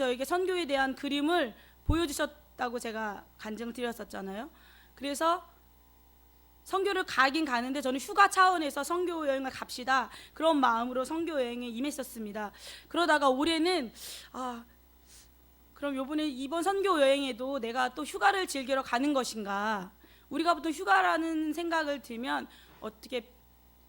저에게 선교에 대한 그림을 보여주셨다고 제가 간증을 드렸었잖아요. 그래서 선교를 가긴 가는데 저는 휴가 차원에서 선교 여행을 갑시다, 그런 마음으로 선교 여행에 임했었습니다. 그러다가 올해는 그럼 이번 선교 여행에도 내가 또 휴가를 즐기러 가는 것인가. 우리가 보통 휴가라는 생각을 들면 어떻게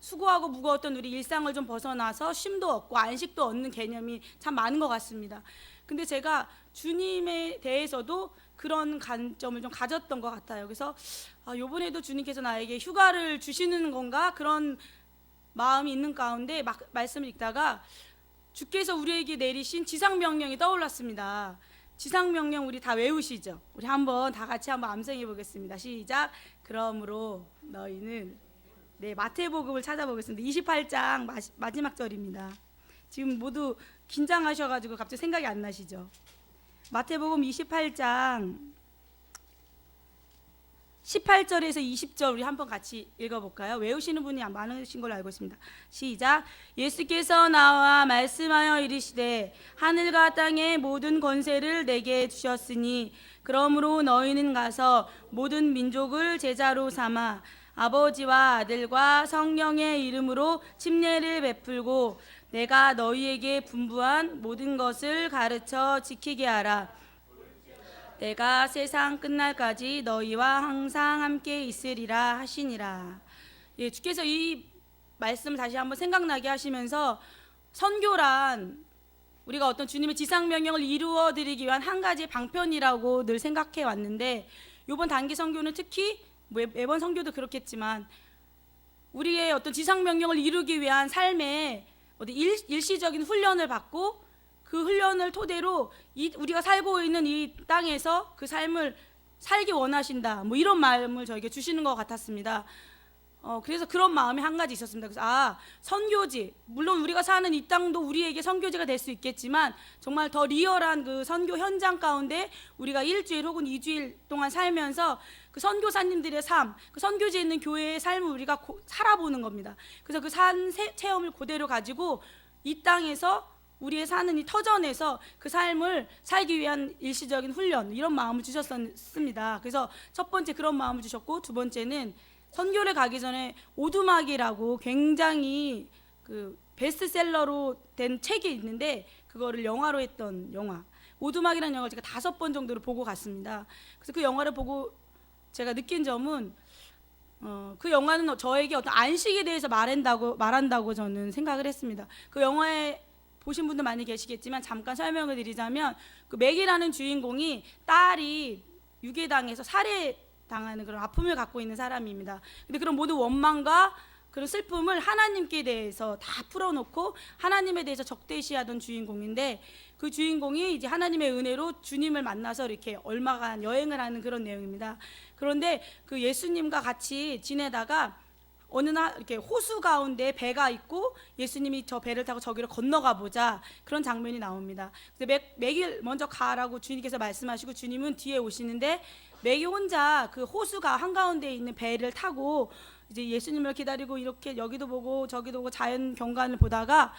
수고하고 무거웠던 우리 일상을 좀 벗어나서 쉼도 얻고 안식도 얻는 개념이 참 많은 것 같습니다. 근데 제가 주님에 대해서도 그런 관점을 좀 가졌던 것 같아요. 그래서 이번에도 주님께서 나에게 휴가를 주시는 건가, 그런 마음이 있는 가운데 말씀을 읽다가 주께서 우리에게 내리신 지상명령이 떠올랐습니다. 지상명령 우리 다 외우시죠? 우리 다 같이 한번 암송해 보겠습니다. 시작. 그러므로 너희는, 마태복음을 찾아보겠습니다. 28장 마지막 절입니다. 지금 모두 긴장하셔가지고 갑자기 생각이 안 나시죠? 마태복음 28장 18절에서 20절 우리 한번 같이 읽어볼까요? 외우시는 분이 많으신 걸로 알고 있습니다. 시작. 예수께서 나와 말씀하여 이르시되 하늘과 땅의 모든 권세를 내게 주셨으니 그러므로 너희는 가서 모든 민족을 제자로 삼아 아버지와 아들과 성령의 이름으로 침례를 베풀고 내가 너희에게 분부한 모든 것을 가르쳐 지키게 하라. 내가 세상 끝날까지 너희와 항상 함께 있으리라 하시니라. 주께서 이 말씀 다시 한번 생각나게 하시면서 선교란 우리가 어떤 주님의 지상명령을 이루어드리기 위한 한 가지 방편이라고 늘 생각해 왔는데, 이번 단기 선교는 특히 매번 선교도 그렇겠지만 우리의 어떤 지상명령을 이루기 위한 삶의 일시적인 훈련을 받고 그 훈련을 토대로 우리가 살고 있는 이 땅에서 그 삶을 살기 원하신다, 이런 마음을 저에게 주시는 것 같았습니다. 그래서 그런 마음이 한 가지 있었습니다. 그래서 선교지, 물론 우리가 사는 이 땅도 우리에게 선교지가 될 수 있겠지만 정말 더 리얼한 그 선교 현장 가운데 우리가 일주일 혹은 2주일 동안 살면서 그 선교사님들의 삶, 그 선교지에 있는 교회의 삶을 우리가 살아보는 겁니다. 그래서 그 체험을 그대로 가지고 이 땅에서 우리의 사는 이 터전에서 그 삶을 살기 위한 일시적인 훈련, 이런 마음을 주셨습니다. 그래서 첫 번째 그런 마음을 주셨고, 두 번째는 선교를 가기 전에 오두막이라고 굉장히 그 베스트셀러로 된 책이 있는데 그거를 영화로 했던 영화, 오두막이라는 영화를 제가 5번 정도를 보고 갔습니다. 그래서 그 영화를 보고 제가 느낀 점은 그 영화는 저에게 어떤 안식에 대해서 말한다고 저는 생각을 했습니다. 그 영화에 보신 분들 많이 계시겠지만 잠깐 설명을 드리자면, 그 맥이라는 주인공이 딸이 유괴당해서 살해당하는 그런 아픔을 갖고 있는 사람입니다. 근데 그런 모든 원망과 그런 슬픔을 하나님께 대해서 다 풀어놓고 하나님에 대해서 적대시하던 주인공인데, 그 주인공이 이제 하나님의 은혜로 주님을 만나서 이렇게 얼마간 여행을 하는 그런 내용입니다. 그런데 그 예수님과 같이 지내다가 어느 날 이렇게 호수 가운데 배가 있고 예수님이 저 배를 타고 저기로 건너가 보자, 그런 장면이 나옵니다. 그래서 맥이 먼저 가라고 주님께서 말씀하시고 주님은 뒤에 오시는데 맥이 혼자 그 호수가 한가운데 있는 배를 타고 이제 예수님을 기다리고 이렇게 여기도 보고 저기도 보고 자연 경관을 보다가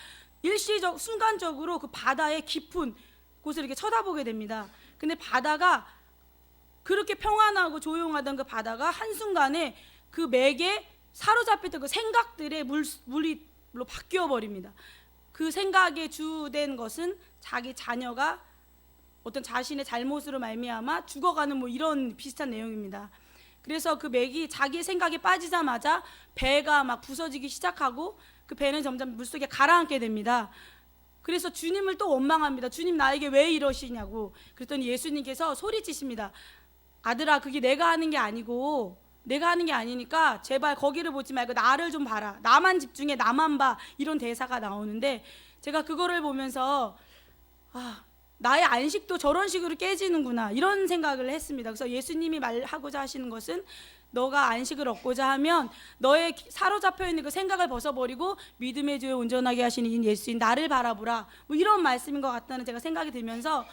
순간적으로 그 바다의 깊은 곳을 이렇게 쳐다보게 됩니다. 근데 바다가 그렇게 평안하고 조용하던 그 바다가 한순간에 그 맥에 사로잡혔던 그 생각들의 물로 바뀌어 버립니다. 그 생각에 주된 것은 자기 자녀가 어떤 자신의 잘못으로 말미암아 죽어가는 이런 비슷한 내용입니다. 그래서 그 맥이 자기의 생각에 빠지자마자 배가 막 부서지기 시작하고 그 배는 점점 물속에 가라앉게 됩니다. 그래서 주님을 또 원망합니다. 주님, 나에게 왜 이러시냐고. 그랬더니 예수님께서 소리치십니다. 아들아, 그게 내가 하는 게 아니니까 제발 거기를 보지 말고 나를 좀 봐라. 나만 집중해, 나만 봐. 이런 대사가 나오는데 제가 그거를 보면서 나의 안식도 저런 식으로 깨지는구나, 이런 생각을 했습니다. 그래서 예수님이 말하고자 하시는 것은 너가 안식을 얻고자 하면 너의 사로잡혀 있는 그 생각을 벗어버리고 믿음의 주에 온전하게 하시는 예수인 나를 바라보라, 이런 말씀인 것 같다는 제가 생각이 들면서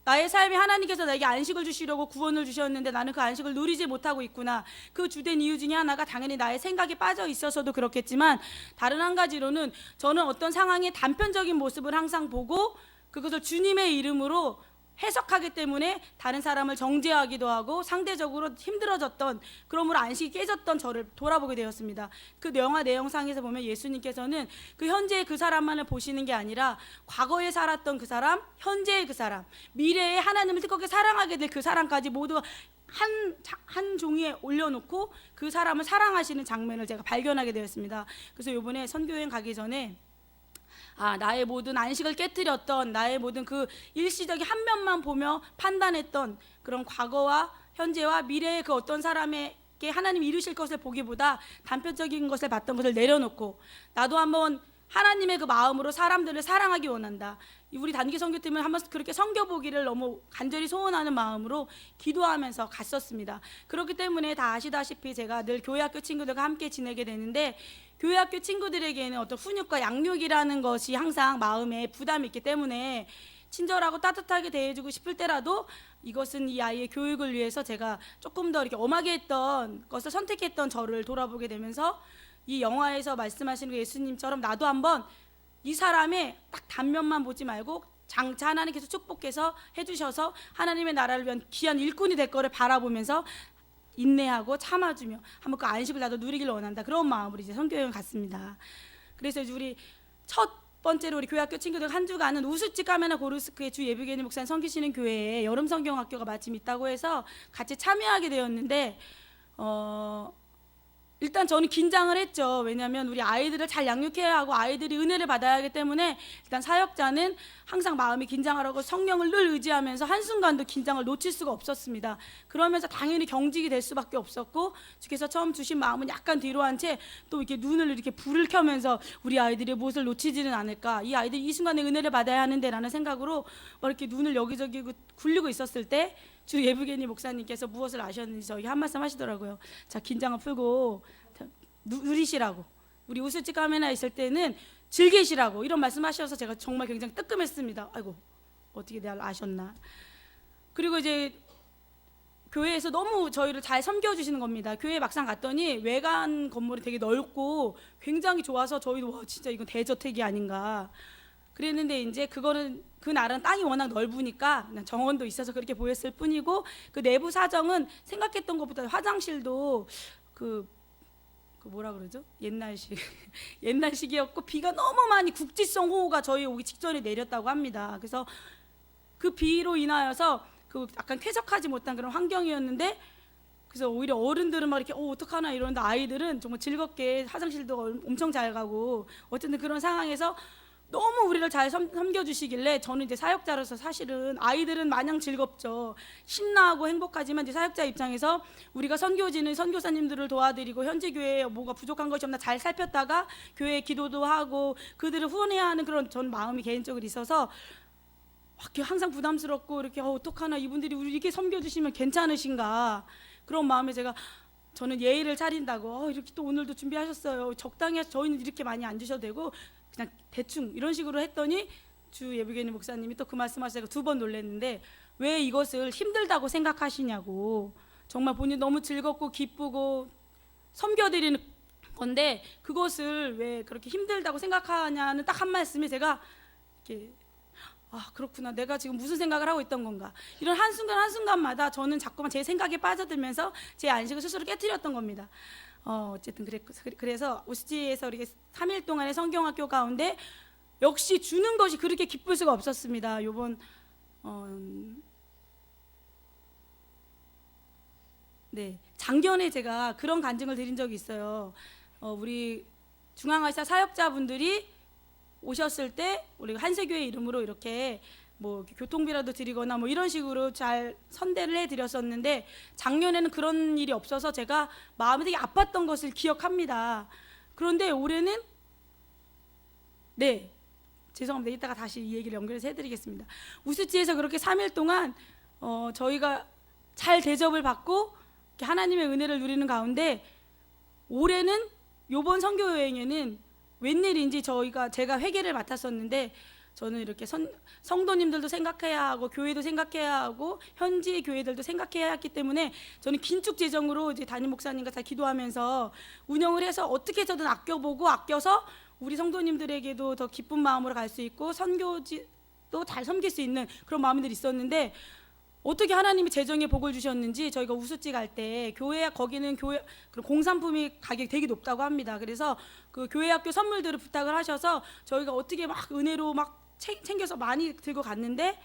나의 삶에 하나님께서 나에게 안식을 주시려고 구원을 주셨는데 나는 그 안식을 누리지 못하고 있구나. 그 주된 이유 중에 하나가 당연히 나의 생각에 빠져 있어서도 그렇겠지만, 다른 한 가지로는 저는 어떤 상황의 단편적인 모습을 항상 보고 그것을 주님의 이름으로 해석하기 때문에 다른 사람을 정죄하기도 하고 상대적으로 힘들어졌던, 그러므로 안식이 깨졌던 저를 돌아보게 되었습니다. 그 영화 내용상에서 보면 예수님께서는 그 현재의 그 사람만을 보시는 게 아니라 과거에 살았던 그 사람, 현재의 그 사람, 미래에 하나님을 뜨겁게 사랑하게 될 그 사람까지 모두 한 종이에 올려놓고 그 사람을 사랑하시는 장면을 제가 발견하게 되었습니다. 그래서 이번에 선교여행 가기 전에 나의 모든 안식을 깨뜨렸던, 나의 모든 그 일시적인 한 면만 보며 판단했던 그런 과거와 현재와 미래의 그 어떤 사람에게 하나님이 이루실 것을 보기보다 단편적인 것을 봤던 것을 내려놓고, 나도 한번 하나님의 그 마음으로 사람들을 사랑하기 원한다. 우리 단기 선교팀은 한번 그렇게 선교보기를 너무 간절히 소원하는 마음으로 기도하면서 갔었습니다. 그렇기 때문에 다 아시다시피 제가 늘 교회학교 친구들과 함께 지내게 되는데, 교회학교 친구들에게는 어떤 훈육과 양육이라는 것이 항상 마음에 부담이 있기 때문에 친절하고 따뜻하게 대해주고 싶을 때라도 이것은 이 아이의 교육을 위해서 제가 조금 더 이렇게 엄하게 했던 것을 선택했던 저를 돌아보게 되면서, 이 영화에서 말씀하시는 예수님처럼 나도 한번 이 사람의 딱 단면만 보지 말고 장차 하나님께서 축복해서 해주셔서 하나님의 나라를 위한 귀한 일꾼이 될 거를 바라보면서 인내하고 참아주며 한번 그 안식을 나도 누리길 원한다. 그런 마음으로 이제 선교여행 갔습니다. 그래서 이제 우리 첫 번째로 우리 교회학교 친구들 한 주간은 우수지 까메나 고르스크의 주 예비게니 목사님 섬기시는 교회에 여름 성경학교가 마침 있다고 해서 같이 참여하게 되었는데, 일단 저는 긴장을 했죠. 왜냐하면 우리 아이들을 잘 양육해야 하고 아이들이 은혜를 받아야 하기 때문에 일단 사역자는 항상 마음이 긴장하라고 성령을 늘 의지하면서 한순간도 긴장을 놓칠 수가 없었습니다. 그러면서 당연히 경직이 될 수밖에 없었고, 주께서 처음 주신 마음은 약간 뒤로 한 채 또 이렇게 눈을 이렇게 불을 켜면서 우리 아이들이 무엇을 놓치지는 않을까, 이 아이들이 이 순간에 은혜를 받아야 하는데 라는 생각으로 이렇게 눈을 여기저기 굴리고 있었을 때 주 예부게니 목사님께서 무엇을 아셨는지 저희 한 말씀 하시더라고요. 자, 긴장을 풀고 누리시라고, 우리 우수지 까메나 있을 때는 즐기시라고 이런 말씀하셔서 제가 정말 굉장히 뜨끔했습니다. 아이고, 어떻게 내가 아셨나. 그리고 이제 교회에서 너무 저희를 잘 섬겨주시는 겁니다. 교회 막상 갔더니 외관 건물이 되게 넓고 굉장히 좋아서 저희도 와, 진짜 이건 대저택이 아닌가 그랬는데, 이제 그거는 그날은 땅이 워낙 넓으니까 그냥 정원도 있어서 그렇게 보였을 뿐이고, 그 내부 사정은 생각했던 것보다 화장실도 그 뭐라 그러죠? 옛날식이었고, 비가 너무 많이 국지성 호우가 저희 오기 직전에 내렸다고 합니다. 그래서 그 비로 인하여서 그 약간 쾌적하지 못한 그런 환경이었는데, 그래서 오히려 어른들은 막 이렇게 어떡하나 이러는데 아이들은 정말 즐겁게 화장실도 엄청 잘 가고, 어쨌든 그런 상황에서 너무 우리를 잘 섬겨주시길래 저는 이제 사역자로서 사실은 아이들은 마냥 즐겁죠. 신나고 행복하지만 이제 사역자 입장에서 우리가 선교지는 선교사님들을 도와드리고 현재 교회에 뭐가 부족한 것이 없나 잘 살폈다가 교회에 기도도 하고 그들을 후원해야 하는 그런 전 마음이 개인적으로 있어서 항상 부담스럽고 이렇게 어떡하나 이분들이 우리 이렇게 섬겨주시면 괜찮으신가 그런 마음에 저는 예의를 차린다고 이렇게 또 오늘도 준비하셨어요. 적당히 저희는 이렇게 많이 안 주셔도 되고 그냥 대충 이런 식으로 했더니 주 예비게니 목사님이 또 그 말씀하시다가 2번 놀랐는데, 왜 이것을 힘들다고 생각하시냐고, 정말 본인 너무 즐겁고 기쁘고 섬겨드리는 건데 그것을 왜 그렇게 힘들다고 생각하냐는 딱 한 말씀에 제가 이렇게 그렇구나, 내가 지금 무슨 생각을 하고 있던 건가, 이런 한순간 한순간마다 저는 자꾸만 제 생각에 빠져들면서 제 안식을 스스로 깨뜨렸던 겁니다. 어쨌든 그래서 우스지에서 이렇게 3일 동안의 성경학교 가운데 역시 주는 것이 그렇게 기쁠 수가 없었습니다. 요번 작년에 제가 그런 간증을 드린 적이 있어요. 우리 중앙아시아 사역자분들이 오셨을 때 우리 한세교회 이름으로 이렇게 뭐 교통비라도 드리거나 뭐 이런 식으로 잘 선대를 해드렸었는데, 작년에는 그런 일이 없어서 제가 마음이 되게 아팠던 것을 기억합니다. 그런데 올해는 죄송합니다. 이따가 다시 이 얘기를 연결해서 해드리겠습니다. 우스지에서 그렇게 3일 동안 저희가 잘 대접을 받고 하나님의 은혜를 누리는 가운데, 올해는 요번 선교여행에는 웬일인지 제가 회계를 맡았었는데 저는 이렇게 성도님들도 생각해야 하고 교회도 생각해야 하고 현지의 교회들도 생각해야 했기 때문에 저는 긴축 재정으로 이제 담임 목사님과 다 기도하면서 운영을 해서 어떻게 해서든 아껴보고 아껴서 우리 성도님들에게도 더 기쁜 마음으로 갈 수 있고 선교지도 잘 섬길 수 있는 그런 마음들이 있었는데 어떻게 하나님이 재정에 복을 주셨는지 저희가 우수지 갈 때 교회 거기는 교회 공산품이 가격이 되게 높다고 합니다. 그래서 그 교회 학교 선물들을 부탁을 하셔서 저희가 어떻게 막 은혜로 막 챙겨서 많이 들고 갔는데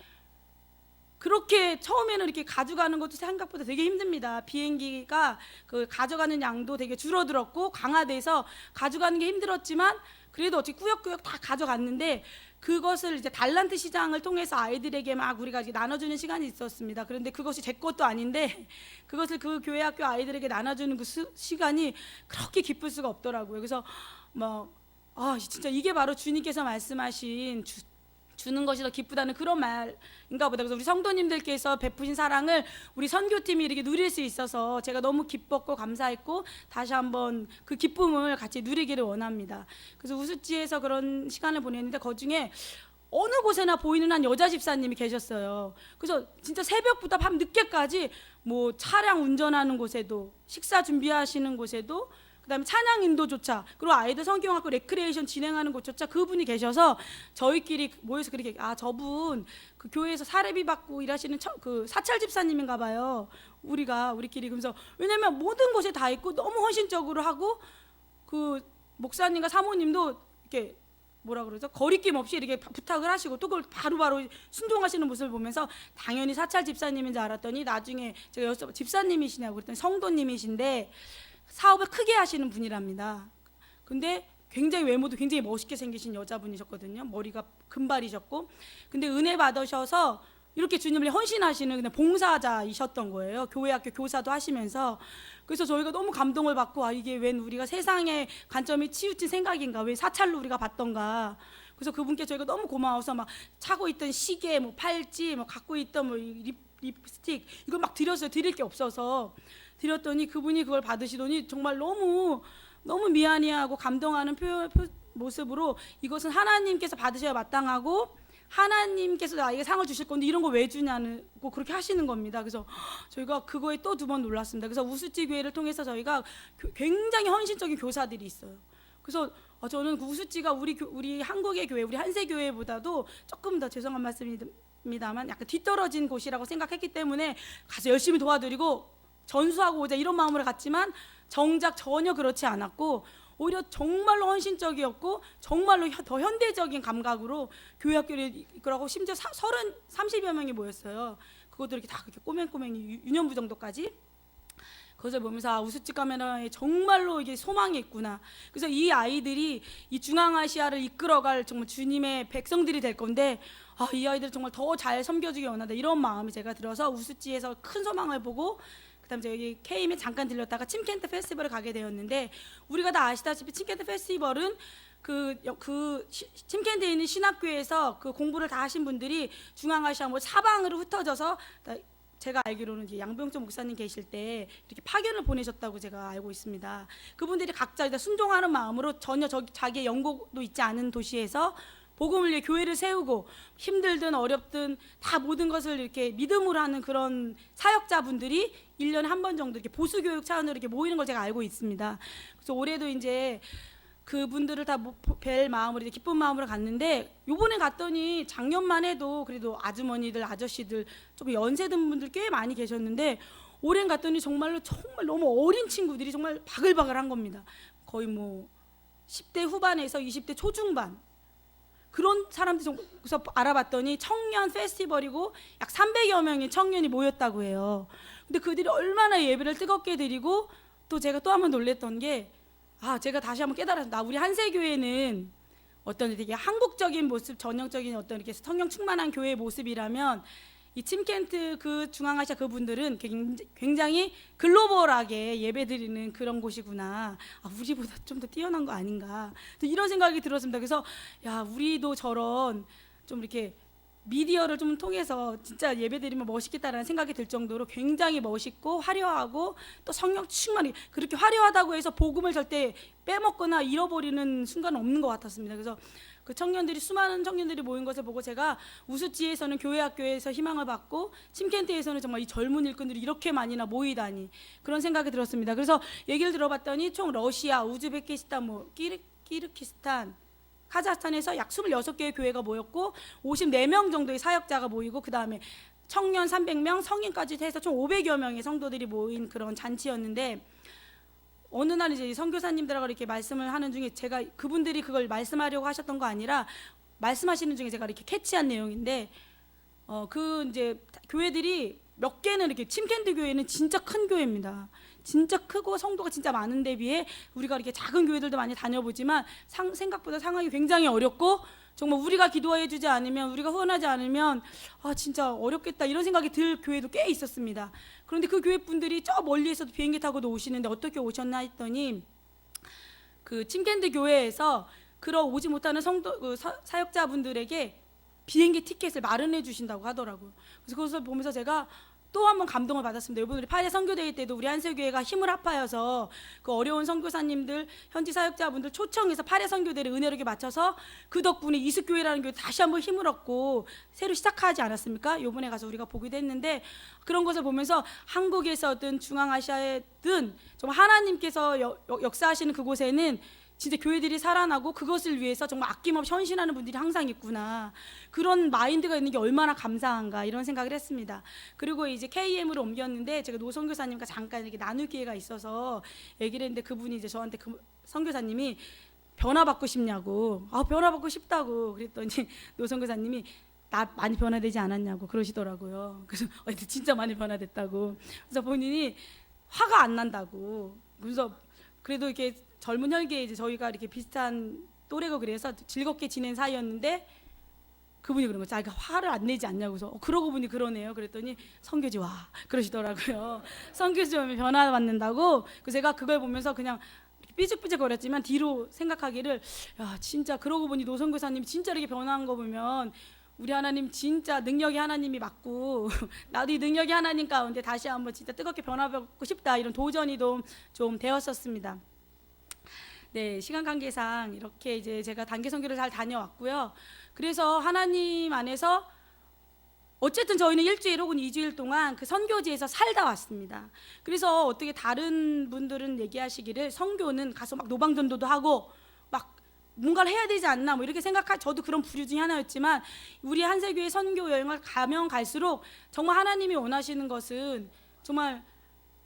그렇게 처음에는 이렇게 가져가는 것도 생각보다 되게 힘듭니다. 비행기가 그 가져가는 양도 되게 줄어들었고 강화돼서 가져가는 게 힘들었지만 그래도 어떻게 꾸역꾸역 다 가져갔는데 그것을 이제 달란트 시장을 통해서 아이들에게 막 우리가 이제 나눠주는 시간이 있었습니다. 그런데 그것이 제 것도 아닌데 그것을 그 교회 학교 아이들에게 나눠주는 그 시간이 그렇게 기쁠 수가 없더라고요. 그래서 진짜 이게 바로 주님께서 말씀하신 주는 것이 더 기쁘다는 그런 말인가 보다. 그래서 우리 성도님들께서 베푸신 사랑을 우리 선교팀이 이렇게 누릴 수 있어서 제가 너무 기뻤고 감사했고 다시 한번 그 기쁨을 같이 누리기를 원합니다. 그래서 우수지에서 그런 시간을 보냈는데 그중에 어느 곳에나 보이는 한 여자 집사님이 계셨어요. 그래서 진짜 새벽부터 밤 늦게까지 뭐 차량 운전하는 곳에도 식사 준비하시는 곳에도 그다음에 찬양 인도조차 그리고 아이들 성경학교 레크레이션 진행하는 곳조차 그분이 계셔서 저희끼리 모여서 그렇게 저분 그 교회에서 사례비 받고 일하시는 그 사찰 집사님인가 봐요. 우리끼리 그러면서 왜냐면 모든 곳에 다 있고 너무 헌신적으로 하고 그 목사님과 사모님도 이렇게 뭐라 그러죠? 거리낌 없이 이렇게 부탁을 하시고 또 그걸 바로바로 순종하시는 모습을 보면서 당연히 사찰 집사님인 줄 알았더니 나중에 제가 집사님이시냐고 그랬더니 성도님이신데 사업을 크게 하시는 분이랍니다. 근데 굉장히 외모도 굉장히 멋있게 생기신 여자분이셨거든요. 머리가 금발이셨고 근데 은혜 받으셔서 이렇게 주님을 헌신하시는 그냥 봉사자이셨던 거예요. 교회 학교 교사도 하시면서. 그래서 저희가 너무 감동을 받고 이게 웬 우리가 세상의 관점이 치우친 생각인가, 왜 사찰로 우리가 봤던가. 그래서 그분께 저희가 너무 고마워서 막 차고 있던 시계, 뭐 팔찌, 뭐 갖고 있던 뭐 립스틱 이걸 막 드렸어요. 드릴 게 없어서 드렸더니 그분이 그걸 받으시더니 정말 너무 미안해하고 감동하는 모습으로 이것은 하나님께서 받으셔야 마땅하고 하나님께서 나에게 상을 주실 건데 이런 거 왜 주냐고 그렇게 하시는 겁니다. 그래서 저희가 그거에 또 두 번 놀랐습니다. 그래서 우수지 교회를 통해서 저희가 굉장히 헌신적인 교사들이 있어요. 그래서 저는 그 우수지가 우리 한국의 교회, 우리 한세 교회보다도 조금 더 죄송한 말씀입니다만 약간 뒤떨어진 곳이라고 생각했기 때문에 가서 열심히 도와드리고 전수하고 오자 이런 마음으로 갔지만 정작 전혀 그렇지 않았고 오히려 정말로 헌신적이었고 정말로 더 현대적인 감각으로 교회 학교를 이끌어가고 심지어 30여 명이 모였어요. 그것도 이렇게 다 그렇게 꼬맹꼬맹이 유년부 정도까지. 그것을 보면서 우수지 카메라에 정말로 이게 소망이 있구나. 그래서 이 아이들이 이 중앙아시아를 이끌어갈 정말 주님의 백성들이 될 건데 이 아이들 정말 더 잘 섬겨주기 원한다 이런 마음이 제가 들어서 우수지에서 큰 소망을 보고 그다음에 저기 K임에 잠깐 들렸다가 침켄트 페스티벌을 가게 되었는데 우리가 다 아시다시피 침켄트 페스티벌은 침켄트에 있는 신학교에서 그 공부를 다 하신 분들이 중앙아시아 뭐 사방으로 흩어져서 제가 알기로는 이제 양병철 목사님 계실 때 이렇게 파견을 보내셨다고 제가 알고 있습니다. 그분들이 각자 순종하는 마음으로 전혀 자기의 연고도 있지 않은 도시에서 복음을 위해 교회를 세우고 힘들든 어렵든 다 모든 것을 이렇게 믿음으로 하는 그런 사역자분들이 1년에 한 번 정도 이렇게 보수교육 차원으로 이렇게 모이는 걸 제가 알고 있습니다. 그래서 올해도 이제 그분들을 다 뵐 마음으로 이제 기쁜 마음으로 갔는데 요번에 갔더니 작년만 해도 그래도 아주머니들 아저씨들 조금 연세 든 분들 꽤 많이 계셨는데 올해는 갔더니 정말 너무 어린 친구들이 정말 바글바글한 겁니다. 거의 뭐 10대 후반에서 20대 초중반 그런 사람들이 그래서 알아봤더니 청년 페스티벌이고 약 300여 명의 청년이 모였다고 해요. 근데 그들이 얼마나 예배를 뜨겁게 드리고 또 제가 또 한 번 놀랬던 게 제가 다시 한번 깨달았습니다. 우리 한세교회는 어떤 되게 한국적인 모습, 전형적인 어떤 이렇게 성령 충만한 교회의 모습이라면 이 침켄트 그 중앙아시아 그분들은 굉장히 글로벌하게 예배드리는 그런 곳이구나. 우리보다 좀 더 뛰어난 거 아닌가. 또 이런 생각이 들었습니다. 그래서 우리도 저런 좀 이렇게 미디어를 좀 통해서 진짜 예배드리면 멋있겠다라는 생각이 들 정도로 굉장히 멋있고 화려하고 또 성령 충만히 그렇게 화려하다고 해서 복음을 절대 빼먹거나 잃어버리는 순간은 없는 것 같았습니다. 그래서 그 청년들이 수많은 청년들이 모인 것을 보고 제가 우수지에서는 교회 학교에서 희망을 받고 침켄트에서는 정말 이 젊은 일꾼들이 이렇게 많이나 모이다니 그런 생각이 들었습니다. 그래서 얘기를 들어봤더니 총 러시아, 우즈베키스탄, 키르기스탄, 카자흐스탄에서 약 26개의 교회가 모였고 54명 정도의 사역자가 모이고 그 다음에 청년 300명, 성인까지 해서 총 500여 명의 성도들이 모인 그런 잔치였는데 어느 날 이제 선교사님들하고 이렇게 말씀을 하는 중에 제가 그분들이 그걸 말씀하려고 하셨던 거 아니라 말씀하시는 중에 제가 이렇게 캐치한 내용인데 그 이제 교회들이 몇 개는 이렇게 침켄트 교회는 진짜 큰 교회입니다. 진짜 크고 성도가 진짜 많은데 비해 우리가 이렇게 작은 교회들도 많이 다녀보지만 생각보다 상황이 굉장히 어렵고 정말 우리가 기도해 주지 않으면 우리가 후원하지 않으면 진짜 어렵겠다 이런 생각이 들 교회도 꽤 있었습니다. 그런데 그 교회 분들이 저 멀리에서도 비행기 타고도 오시는데 어떻게 오셨나 했더니 그 침켄트 교회에서 오지 못하는 사역자분들에게 비행기 티켓을 마련해 주신다고 하더라고요. 그래서 그것을 보면서 제가 또 한 번 감동을 받았습니다. 이번 우리 8회 선교대회 때도 우리 한세교회가 힘을 합하여서 그 어려운 선교사님들, 현지 사역자분들 초청해서 8회 선교대를 은혜롭게 마쳐서 그 덕분에 이습교회라는 교회 다시 한번 힘을 얻고 새로 시작하지 않았습니까? 이번에 가서 우리가 보기도 했는데 그런 것을 보면서 한국에서든 중앙아시아에든 정말 하나님께서 역사하시는 그곳에는 진짜 교회들이 살아나고 그것을 위해서 정말 아낌없이 헌신하는 분들이 항상 있구나. 그런 마인드가 있는 게 얼마나 감사한가 이런 생각을 했습니다. 그리고 이제 KM으로 옮겼는데 제가 노 선교사님과 잠깐 이렇게 나눌 기회가 있어서 얘기를 했는데 그분이 이제 저한테 그 선교사님이 변화받고 싶냐고. 변화받고 싶다고 그랬더니 노 선교사님이 나 많이 변화되지 않았냐고 그러시더라고요. 그래서 진짜 많이 변화됐다고. 그래서 본인이 화가 안 난다고. 그래서 그래도 이렇게 젊은 혈기에 이제 저희가 이렇게 비슷한 또래고 그래서 즐겁게 지낸 사이였는데 그분이 그런 거죠. 자기가 화를 안 내지 않냐고서 그러고 보니 그러네요. 그랬더니 선교지 와 그러시더라고요. 선교지 오면 변화 받는다고. 그래서 제가 그걸 보면서 그냥 삐죽삐죽 거렸지만 뒤로 생각하기를 진짜 그러고 보니 노 선교사님이 진짜 이렇게 변화한 거 보면 우리 하나님 진짜 능력의 하나님이 맞고 나도 이 능력의 하나님 가운데 다시 한번 진짜 뜨겁게 변화받고 싶다 이런 도전이 좀 되었었습니다. 네, 시간 관계상 이렇게 이제 제가 단기 선교를 잘 다녀왔고요. 그래서 하나님 안에서 어쨌든 저희는 일주일 혹은 2주일 동안 그 선교지에서 살다 왔습니다. 그래서 어떻게 다른 분들은 얘기하시기를 선교는 가서 막 노방전도도 하고 막 뭔가를 해야 되지 않나 이렇게 저도 그런 부류 중에 하나였지만 우리 한세교회 선교 여행을 가면 갈수록 정말 하나님이 원하시는 것은 정말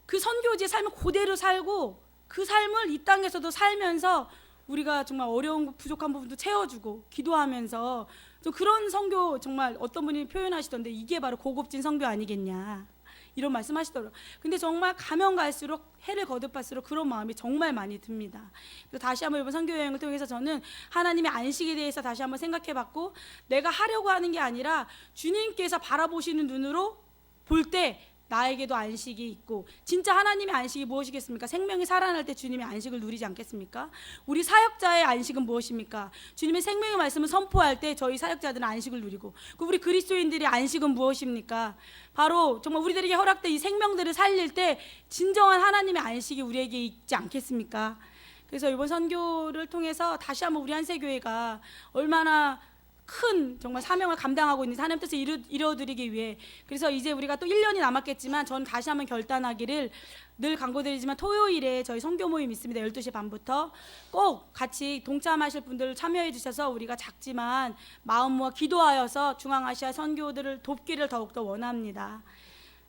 그 선교지의 삶을 그대로 살고 그 삶을 이 땅에서도 살면서 우리가 정말 어려운 부족한 부분도 채워주고 기도하면서 좀 그런 선교 정말 어떤 분이 표현하시던데 이게 바로 고급진 선교 아니겠냐 이런 말씀하시더라고요. 근데 정말 가면 갈수록 해를 거듭할수록 그런 마음이 정말 많이 듭니다. 그래서 다시 한번 이번 선교 여행을 통해서 저는 하나님의 안식에 대해서 다시 한번 생각해봤고 내가 하려고 하는 게 아니라 주님께서 바라보시는 눈으로 볼 때 나에게도 안식이 있고 진짜 하나님의 안식이 무엇이겠습니까? 생명이 살아날 때 주님의 안식을 누리지 않겠습니까? 우리 사역자의 안식은 무엇입니까? 주님의 생명의 말씀을 선포할 때 저희 사역자들은 안식을 누리고 우리 그리스도인들의 안식은 무엇입니까? 바로 정말 우리들에게 허락된 이 생명들을 살릴 때 진정한 하나님의 안식이 우리에게 있지 않겠습니까? 그래서 이번 선교를 통해서 다시 한번 우리 한세교회가 얼마나 큰 정말 사명을 감당하고 있는 하나님 뜻을 이루어드리기 위해 그래서 이제 우리가 또 1년이 남았겠지만 전 다시 한번 결단하기를 늘 강구드리지만 토요일에 저희 선교 모임 있습니다. 12시 반부터 꼭 같이 동참하실 분들 참여해 주셔서 우리가 작지만 마음 모아 기도하여서 중앙아시아 선교들을 돕기를 더욱더 원합니다.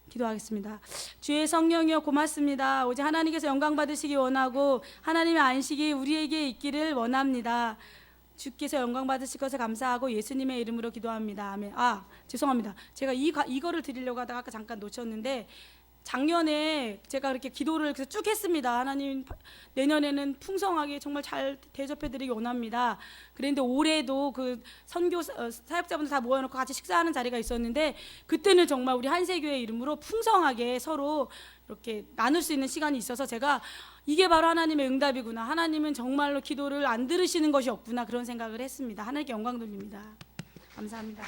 기도하겠습니다. 주의 성령이여 고맙습니다. 오직 하나님께서 영광 받으시기 원하고 하나님의 안식이 우리에게 있기를 원합니다. 주께서 영광 받으실 것을 감사하고 예수님의 이름으로 기도합니다. 아멘. 죄송합니다. 제가 이거를 드리려고 하다가 아까 잠깐 놓쳤는데 작년에 제가 그렇게 기도를 쭉 했습니다. 하나님 내년에는 풍성하게 정말 잘 대접해드리기 원합니다. 그런데 올해도 그 선교 사역자분들 다 모여놓고 같이 식사하는 자리가 있었는데 그때는 정말 우리 한세교회 이름으로 풍성하게 서로 이렇게 나눌 수 있는 시간이 있어서 제가 이게 바로 하나님의 응답이구나. 하나님은 정말로 기도를 안 들으시는 것이 없구나. 그런 생각을 했습니다. 하나님께 영광 돌립니다. 감사합니다.